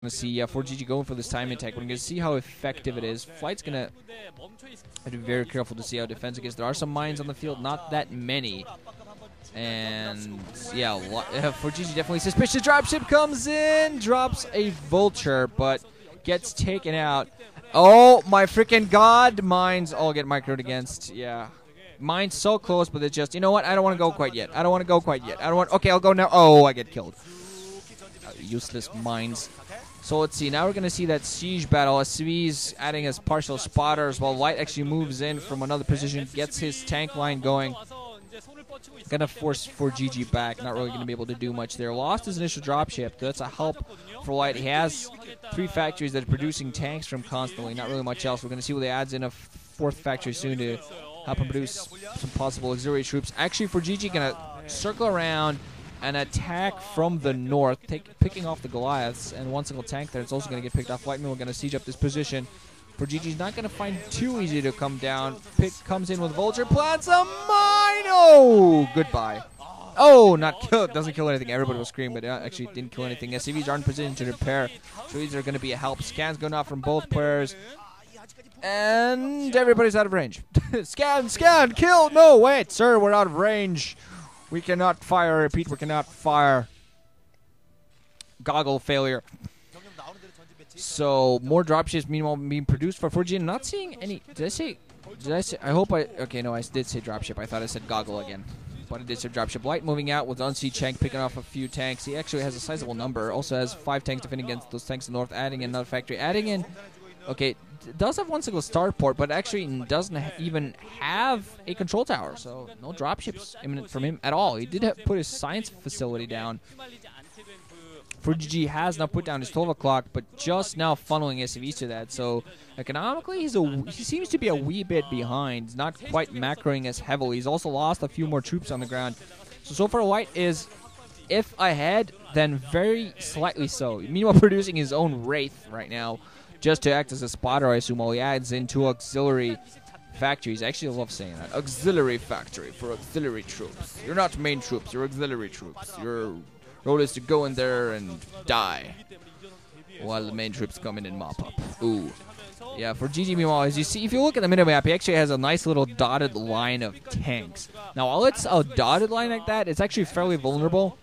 Gonna see ForGG going for this time attack. We're gonna see how effective it is. Flight's gonna be very careful to see how defense against. There are some mines on the field, not that many. And yeah, ForGG definitely suspicious. Dropship comes in, drops a vulture, but gets taken out. Oh my freaking god! Mines all get microed against. Yeah. Mines so close, but it's just, you know what? I don't want to go quite yet. I don't want to go quite yet. I don't want. Okay, I'll go now. Oh, I get killed. Useless mines. So let's see. Now we're gonna see that siege battle. SV's adding his partial spotters, while White actually moves in from another position, gets his tank line going. Gonna force ForGG back. Not really gonna be able to do much there. Lost his initial dropship. That's a help for White. He has 3 factories that are producing tanks from constantly. Not really much else. We're gonna see what he adds in a 4th factory soon to help him produce some possible auxiliary troops. Actually, ForGG gonna circle around and attack from the north, picking off the Goliaths, and one single tank there. It's also going to get picked off. Whiteman, we're going to siege up this position. ForGG's not going to find too easy to come down. Pick comes in with Vulture, plants a mine. Oh, goodbye. Oh, not kill. Doesn't kill anything. Everybody was screaming, but actually didn't kill anything. SCVs aren't in position to repair, so these are going to be a help. Scans going out from both players, and everybody's out of range. Scan, kill. No, wait, sir, we're out of range. We cannot fire. Repeat, we cannot fire. Goggle failure. So more dropships meanwhile being produced for ForGG. I'm not seeing any. Did I say? I hope I. Okay, no, I did say dropship. I thought I said goggle again. But I did say dropship. Light moving out with Unsee Cheng picking off a few tanks. He actually has a sizable number. Also has 5 tanks defending against those tanks in the north. Adding in another factory. Adding in. Okay, does have one single starport, but actually doesn't even have a control tower, so no dropships imminent from him at all. He did put his science facility down. ForGG has now put down his 12 o'clock, but just now funneling SCVs to that. So economically, he seems to be a wee bit behind. He's not quite macroing as heavily. He's also lost a few more troops on the ground. So far, White is, if ahead, then very slightly so. Meanwhile, producing his own Wraith right now, just to act as a spotter, I assume, while he adds in 2 auxiliary factories. Actually, I love saying that. Auxiliary factory for auxiliary troops. You're not main troops, you're auxiliary troops. Your role is to go in there and die while the main troops come in and mop up. Ooh. Yeah, ForGG, meanwhile, as you see, if you look at the minimap, he actually has a nice little dotted line of tanks. Now, while it's a dotted line like that, it's actually fairly vulnerable.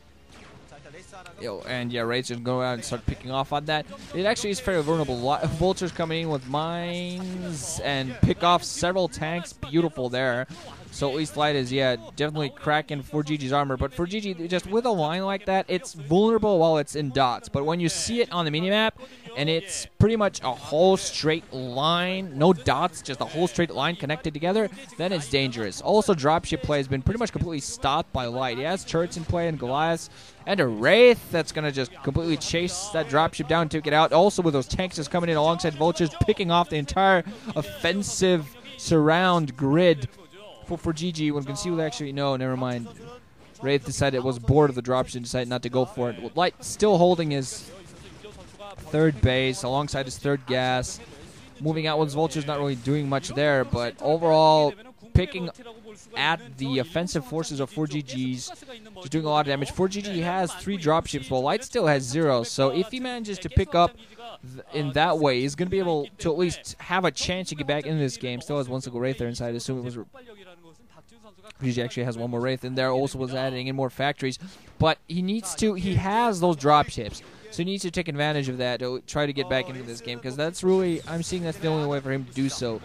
And yeah, Raids just go out and start picking off on that. It actually is fairly vulnerable. Vultures coming in with mines and pick off several tanks. Beautiful there. So at least Light is, yeah, definitely cracking ForGG's armor. But ForGG, just with a line like that, it's vulnerable while it's in dots. But when you see it on the minimap, and it's pretty much a whole straight line, no dots, just a whole straight line connected together, then it's dangerous. Also, dropship play has been pretty much completely stopped by Light. He has turrets in play and Goliaths, and a Wraith that's going to just completely chase that dropship down and take it out. Also, with those tanks just coming in alongside Vultures, picking off the entire offensive surround grid for ForGG. One can see what actually, no, never mind. Wraith decided it was bored of the dropship and decided not to go for it. Light still holding his 3rd base alongside his 3rd gas. Moving out with his Vultures, not really doing much there, but overall picking at the offensive forces of ForGG's, just doing a lot of damage. ForGG has 3 dropships, while Light still has 0. So if he manages to pick up in that way, he's going to be able to at least have a chance to get back into this game. Still has one single Wraith there inside. I assume it was ForGG actually has one more Wraith in there. Also was adding in more factories, but he needs to. He has those dropships, so he needs to take advantage of that to try to get back into this game, because that's really, I'm seeing that's the only way for him to do so,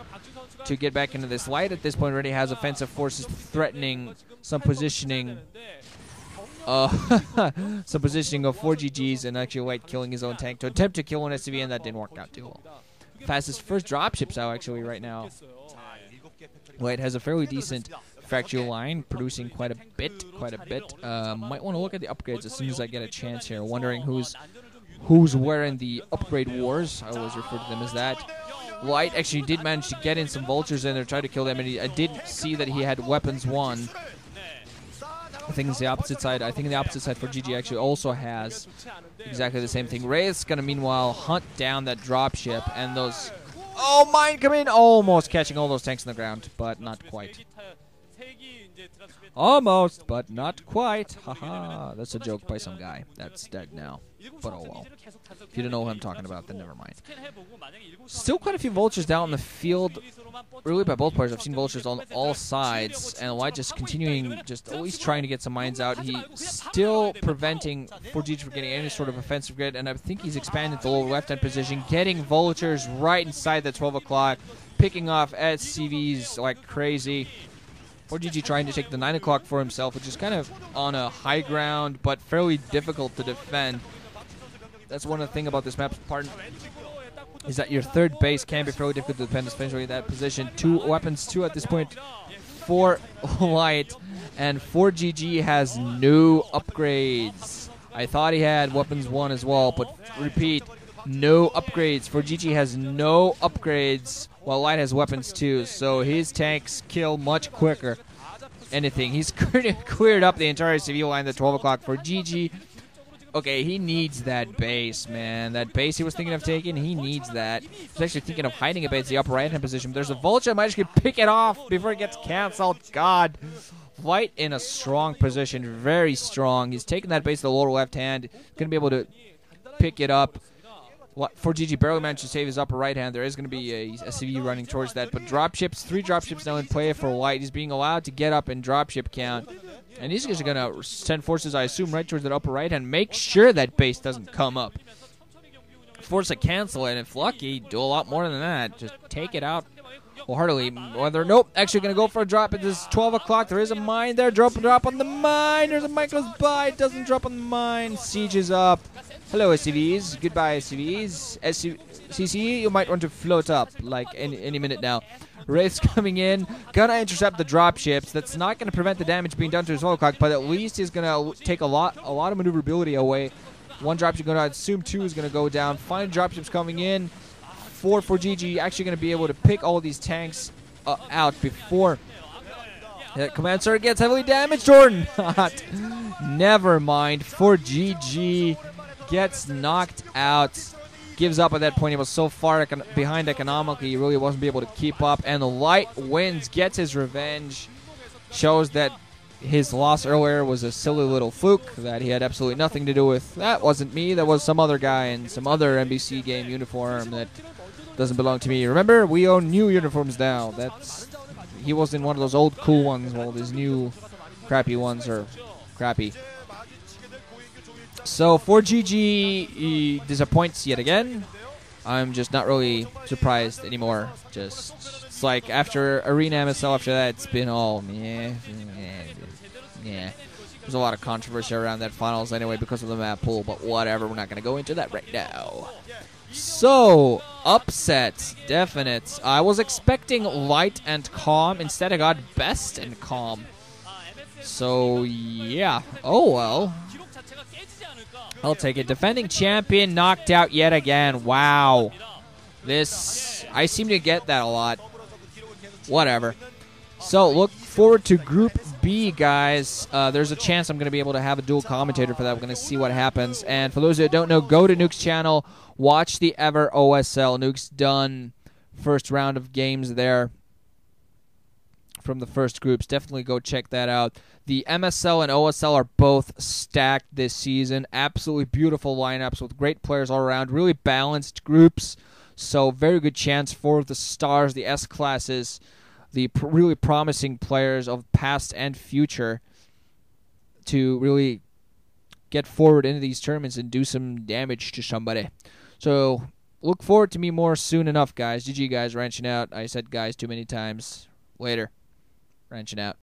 to get back into this. Light at this point already has offensive forces threatening some positioning. Some positioning of ForGG's, and actually White killing his own tank to attempt to kill an SCV, and that didn't work out too well. Fastest first dropships out actually right now. White has a fairly decent factory line, producing quite a bit. Might want to look at the upgrades as soon as I get a chance here. Wondering who's wearing the upgrade wars. I always refer to them as that. Light actually did manage to get in some Vultures in there, try to kill them, and I did see that he had weapons 1. I think it's the opposite side. I think the opposite side ForGG actually also has exactly the same thing. Wraith's gonna meanwhile hunt down that dropship, and those, oh, mine come in, almost catching all those tanks on the ground, but not quite. Almost, but not quite. Haha, that's a joke by some guy. That's dead now. But oh well. If you don't know what I'm talking about, then never mind. Still quite a few vultures down in the field, really by both players. I've seen vultures on all sides, and Light just continuing, just always trying to get some mines out. He's still preventing ForGG from getting any sort of offensive grid, and I think he's expanded the lower left-hand position, getting vultures right inside the 12 o'clock, picking off SCVs like crazy. ForGG trying to take the 9 o'clock for himself, which is kind of on a high ground, but fairly difficult to defend. That's one of the things about this map's part, is that your third base can be fairly difficult to defend, especially in that position. 2 weapons, 2 at this point for Light, and ForGG has no upgrades. I thought he had weapons 1 as well, but repeat, no upgrades. ForGG has no upgrades, while Light has weapons 2, so his tanks kill much quicker. Anything. He's cleared up the entire CV line at 12 o'clock for GG. Okay, he needs that base, man. That base he was thinking of taking, he needs that. He was actually thinking of hiding a base in the upper right-hand position, but there's a vulture. I might actually pick it off before it gets canceled. God. Light in a strong position, very strong. He's taking that base to the lower left-hand. Going to be able to pick it up. ForGG barely managed to save his upper right hand. There is going to be a CV running towards that. But dropships, 3 dropships now in play for Light. He's being allowed to get up in dropship count. And he's just going to send forces, I assume, right towards that upper right hand. Make sure that base doesn't come up. Force a cancel it. If lucky, do a lot more than that. Just take it out wholeheartedly. Nope, actually going to go for a drop at this 12 o'clock. There is a mine there. Drop on the mine. There's a mine close by. It doesn't drop on the mine. Siege is up. Hello, SCVs. Goodbye, SCVs. CC, you might want to float up, like, any minute now. Wraith's coming in. Gonna intercept the dropships. That's not gonna prevent the damage being done to his 12 o'clock, but at least he's gonna take a lot of maneuverability away. 1 dropship going to assume 2 is gonna go down. 5 dropships coming in. For GG, actually gonna be able to pick all of these tanks out before the command center gets heavily damaged or not. Never mind. ForGG gets knocked out, gives up at that point. He was so far behind economically, he really wasn't able to keep up. And the Light wins, gets his revenge, shows that his loss earlier was a silly little fluke that he had absolutely nothing to do with. That wasn't me, that was some other guy in some other NBC game uniform that doesn't belong to me. Remember, we own new uniforms now. He was in one of those old cool ones, while these new crappy ones are crappy. So ForGG disappoints yet again. I'm just not really surprised anymore. It's like after Arena MSL, after that, it's been all yeah. There's a lot of controversy around that finals anyway because of the map pool, but whatever. We're not going to go into that right now. So, upsets, definite. I was expecting Light and Calm. Instead, I got Best and Calm. So, yeah. Oh, well. I'll take it. Defending champion knocked out yet again. Wow. I seem to get that a lot. Whatever. So, look forward to Group B, guys. There's a chance I'm going to be able to have a dual commentator for that. We're going to see what happens. And for those who don't know, go to Nuke's channel. Watch the Ever OSL. Nuke's done first round of games there from the first groups. Definitely go check that out. The MSL and OSL are both stacked this season. Absolutely beautiful lineups with great players all around. Really balanced groups. So very good chance for the stars, the S classes, the really promising players of past and future to really get forward into these tournaments and do some damage to somebody. So look forward to me more soon enough, guys. GG, guys. Ranching out. I said guys too many times. Later. Ranching out.